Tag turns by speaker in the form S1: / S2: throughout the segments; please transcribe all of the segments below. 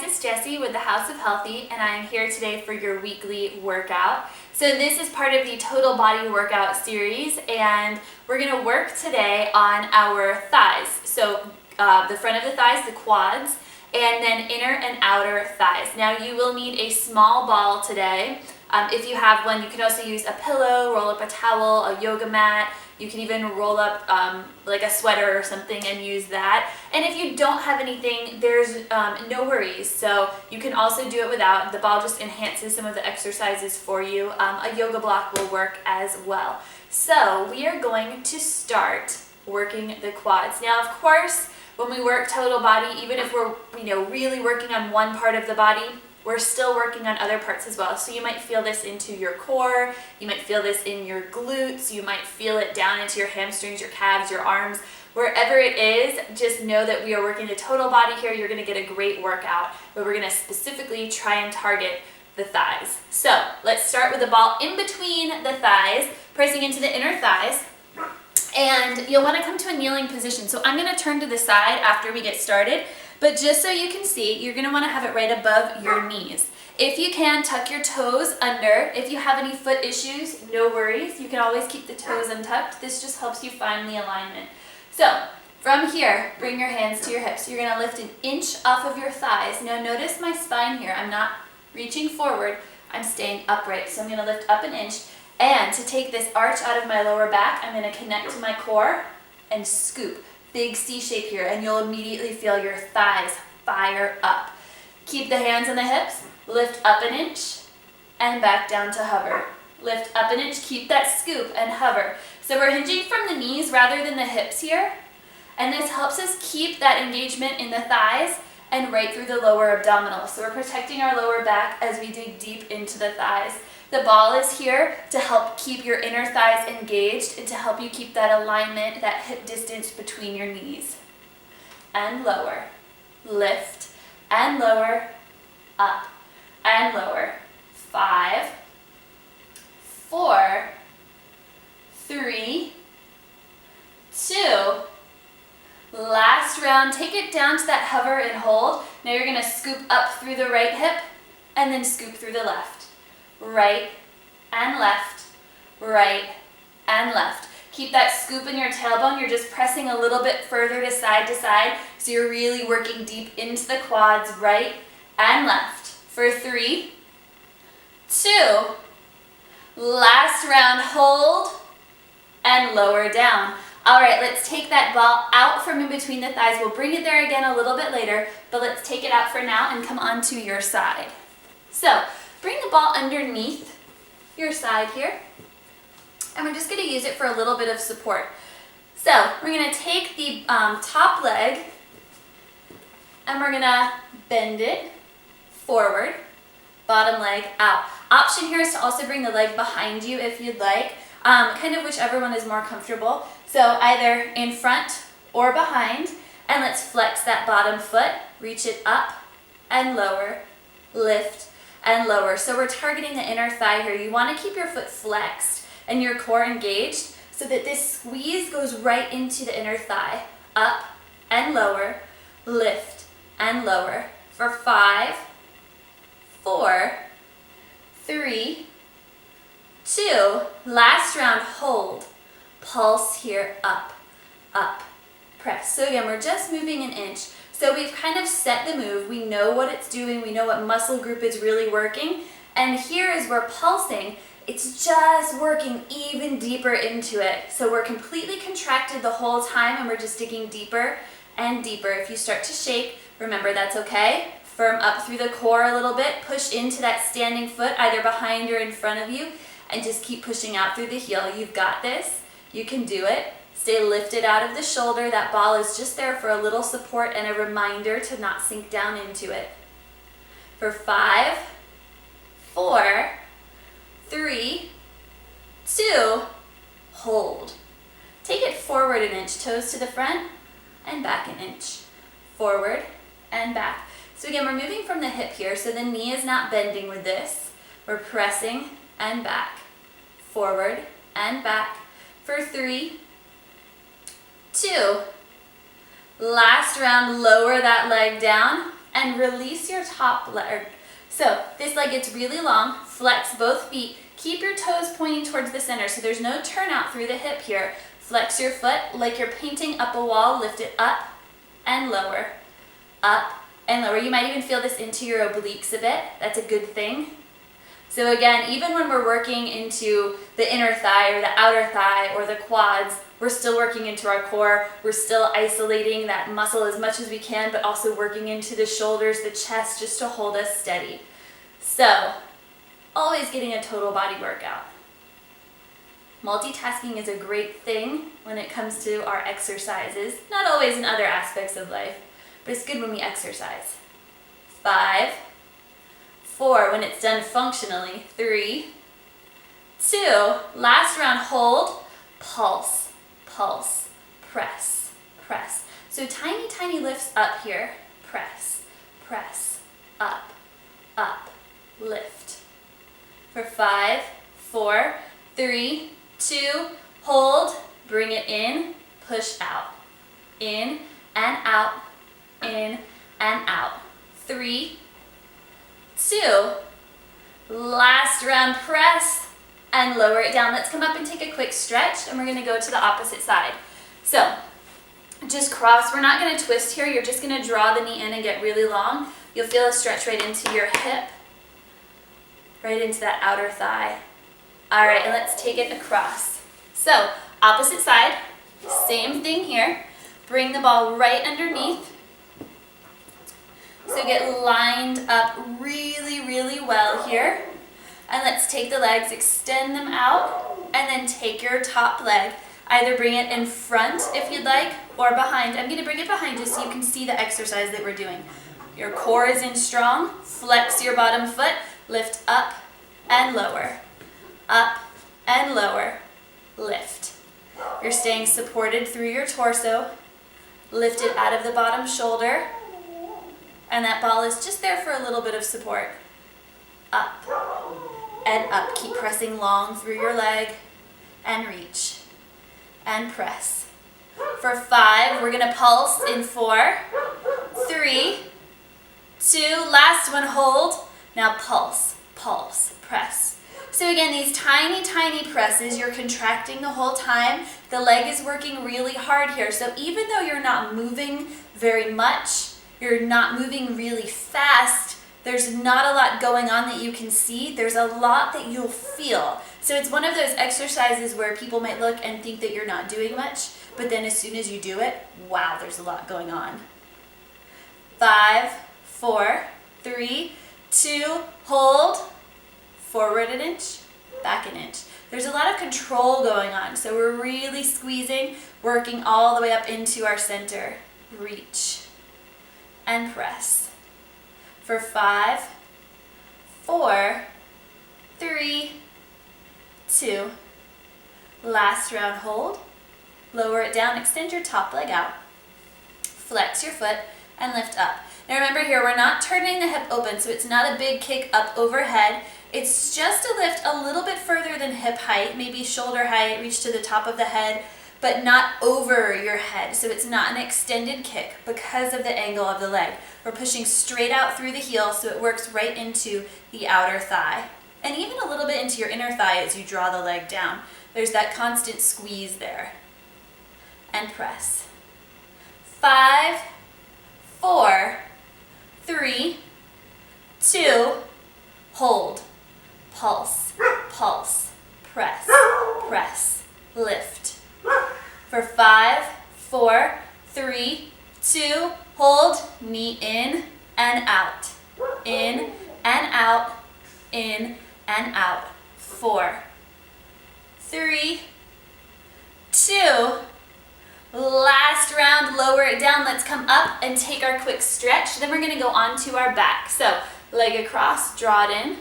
S1: guys, it's Jessie with the House of Healthy, and I am here today for your weekly workout. So this is part of the Total Body Workout series, and we're going to work today on our thighs. So the front of the thighs, the quads, and then inner and outer thighs. Now you will need a small ball today. If you have one, you can also use a pillow, roll up a towel, a yoga mat. You can even roll up like a sweater or something and use that. And if you don't have anything, there's no worries. So you can also do it without. The ball just enhances some of the exercises for you. A yoga block will work as well. So we are going to start working the quads. Now, of course, when we work total body, even if we're really working on one part of the body, we're still working on other parts as well. So you might feel this into your core, you might feel this in your glutes, you might feel it down into your hamstrings, your calves, your arms. Wherever it is, just know that we are working the total body here. You're gonna get a great workout, but we're gonna specifically try and target the thighs. So let's start with the ball in between the thighs, pressing into the inner thighs. And you'll wanna come to a kneeling position. So I'm gonna turn to the side after we get started. But just so you can see, you're gonna wanna have it right above your knees. If you can, tuck your toes under. If you have any foot issues, no worries. You can always keep the toes untucked. This just helps you find the alignment. So, from here, bring your hands to your hips. You're gonna lift an inch off of your thighs. Now notice my spine here. I'm not reaching forward, I'm staying upright. So I'm gonna lift up an inch. And to take this arch out of my lower back, I'm gonna connect to my core and scoop. Big C shape here, and you'll immediately feel your thighs fire up. Keep the hands on the hips, lift up an inch, and back down to hover. Lift up an inch, keep that scoop, and hover. So we're hinging from the knees rather than the hips here, and this helps us keep that engagement in the thighs and right through the lower abdominal. So we're protecting our lower back as we dig deep into the thighs. The ball is here to help keep your inner thighs engaged and to help you keep that alignment, that hip distance between your knees. And lower, lift, and lower, up, and lower. 5, 4, 3, 2, last round. Take it down to that hover and hold. Now you're gonna scoop up through the right hip and then scoop through the left. Right and left, right and left. Keep that scoop in your tailbone. You're just pressing a little bit further to side, so you're really working deep into the quads, right and left. For 3, 2, last round, hold, and lower down. All right, let's take that ball out from in between the thighs. We'll bring it there again a little bit later, but let's take it out for now and come onto your side. So, bring the ball underneath your side here, and we're just going to use it for a little bit of support. So we're going to take the top leg, and we're going to bend it forward, bottom leg out. Option here is to also bring the leg behind you if you'd like, kind of whichever one is more comfortable. So either in front or behind, and let's flex that bottom foot, reach it up and lower, lift, and lower. So we're targeting the inner thigh here. You want to keep your foot flexed and your core engaged so that this squeeze goes right into the inner thigh. Up and lower, lift and lower. For 5, 4, 3, 2, last round, hold. Pulse here, up, up, press. So again, we're just moving an inch. So we've kind of set the move, we know what it's doing, we know what muscle group is really working, and here as we're pulsing, it's just working even deeper into it. So we're completely contracted the whole time and we're just digging deeper and deeper. If you start to shake, remember that's okay. Firm up through the core a little bit, push into that standing foot either behind or in front of you, and just keep pushing out through the heel. You've got this, you can do it. Stay lifted out of the shoulder. That ball is just there for a little support and a reminder to not sink down into it. For 5, 4, 3, 2, hold. Take it forward an inch, toes to the front and back an inch. Forward and back. So again, we're moving from the hip here, so the knee is not bending with this. We're pressing and back. Forward and back. For 3, 2, last round, lower that leg down, and release your top leg. So this leg gets really long, flex both feet, keep your toes pointing towards the center so there's no turnout through the hip here. Flex your foot like you're painting up a wall, lift it up and lower, up and lower. You might even feel this into your obliques a bit. That's a good thing. So again, even when we're working into the inner thigh or the outer thigh or the quads, we're still working into our core. We're still isolating that muscle as much as we can, but also working into the shoulders, the chest, just to hold us steady. So, always getting a total body workout. Multitasking is a great thing when it comes to our exercises. Not always in other aspects of life, but it's good when we exercise. 5, 4, when it's done functionally. 3, 2, last round, hold, pulse, pulse, press, press. So tiny, tiny lifts up here. Press, press, up, up, lift. For 5, 4, 3, 2, hold, bring it in, push out. In and out, in and out. 3, 2, last round, press and lower it down. Let's come up and take a quick stretch, and we're gonna go to the opposite side. So just cross. We're not gonna twist here. You're just gonna draw the knee in and get really long. You'll feel a stretch right into your hip, right into that outer thigh. All right, and let's take it across. So opposite side, same thing here. Bring the ball right underneath. So get lined up really, really well here. And let's take the legs, extend them out, and then take your top leg. Either bring it in front if you'd like, or behind. I'm gonna bring it behind you so you can see the exercise that we're doing. Your core is in strong. Flex your bottom foot, lift up and lower. Up and lower, lift. You're staying supported through your torso. Lift it out of the bottom shoulder. And that ball is just there for a little bit of support. Up and up. Keep pressing long through your leg and reach and press. For 5, we're gonna pulse in 4, 3, 2, last one, hold. Now pulse, pulse, press. So again, these tiny, tiny presses, you're contracting the whole time. The leg is working really hard here. So even though you're not moving very much, you're not moving really fast, there's not a lot going on that you can see. There's a lot that you'll feel. So it's one of those exercises where people might look and think that you're not doing much, but then as soon as you do it, wow, there's a lot going on. 5, 4, 3, 2, hold. Forward an inch, back an inch. There's a lot of control going on, so we're really squeezing, working all the way up into our center. Reach and press. For 5, 4, 3, 2, last round, hold. Lower it down, extend your top leg out. Flex your foot and lift up. Now remember here, we're not turning the hip open, so it's not a big kick up overhead. It's just a lift a little bit further than hip height, maybe shoulder height, reach to the top of the head, but not over your head. So it's not an extended kick because of the angle of the leg. We're pushing straight out through the heel so it works right into the outer thigh. And even a little bit into your inner thigh as you draw the leg down. There's that constant squeeze there. And press. 5, 4, 3, 2, hold. Pulse, pulse, press, press, lift. For 5, 4, 3, 2, hold, knee in and out, in and out, in and out. 4, 3, 2, last round, lower it down. Let's come up and take our quick stretch. Then we're gonna go on to our back. So leg across, draw it in.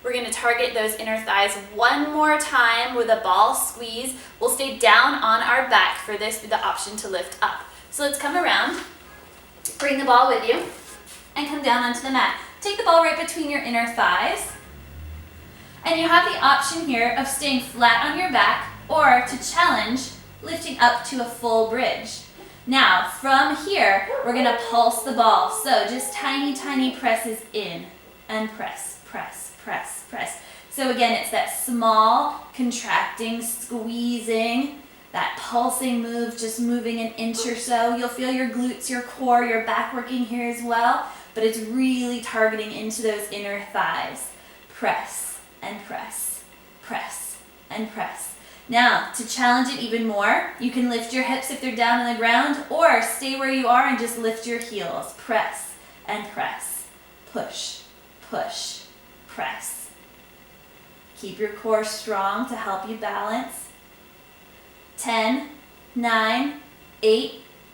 S1: We're going to target those inner thighs one more time with a ball squeeze. We'll stay down on our back for this with the option to lift up. So let's come around, bring the ball with you, and come down onto the mat. Take the ball right between your inner thighs. And you have the option here of staying flat on your back or to challenge lifting up to a full bridge. Now, from here, we're gonna pulse the ball. So just tiny, tiny presses in and press, press, press, press. So again, it's that small, contracting, squeezing, that pulsing move, just moving an inch or so. You'll feel your glutes, your core, your back working here as well, but it's really targeting into those inner thighs. Press and press, press and press. Now, to challenge it even more, you can lift your hips if they're down on the ground, or stay where you are and just lift your heels. Press and press. Push, push, press. Keep your core strong to help you balance. 10, 9, 8,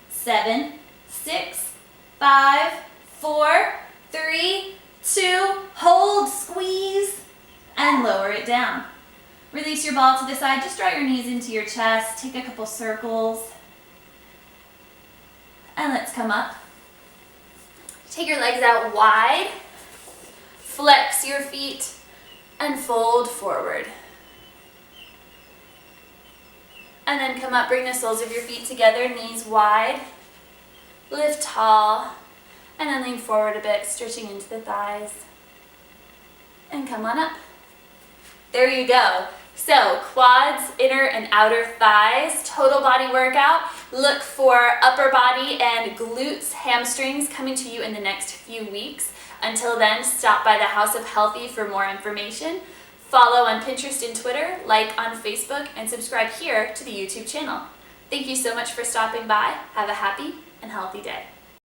S1: 7, 6, 5, 4, 3, 2, hold, squeeze, and lower it down. Release your ball to the side. Just draw your knees into your chest. Take a couple circles. And let's come up. Take your legs out wide. Flex your feet and fold forward. And then come up, bring the soles of your feet together, knees wide. Lift tall. And then lean forward a bit, stretching into the thighs. And come on up. There you go. So quads, inner and outer thighs, total body workout. Look for upper body and glutes, hamstrings coming to you in the next few weeks. Until then, stop by the House of Healthy for more information. Follow on Pinterest and Twitter, like on Facebook, and subscribe here to the YouTube channel. Thank you so much for stopping by. Have a happy and healthy day.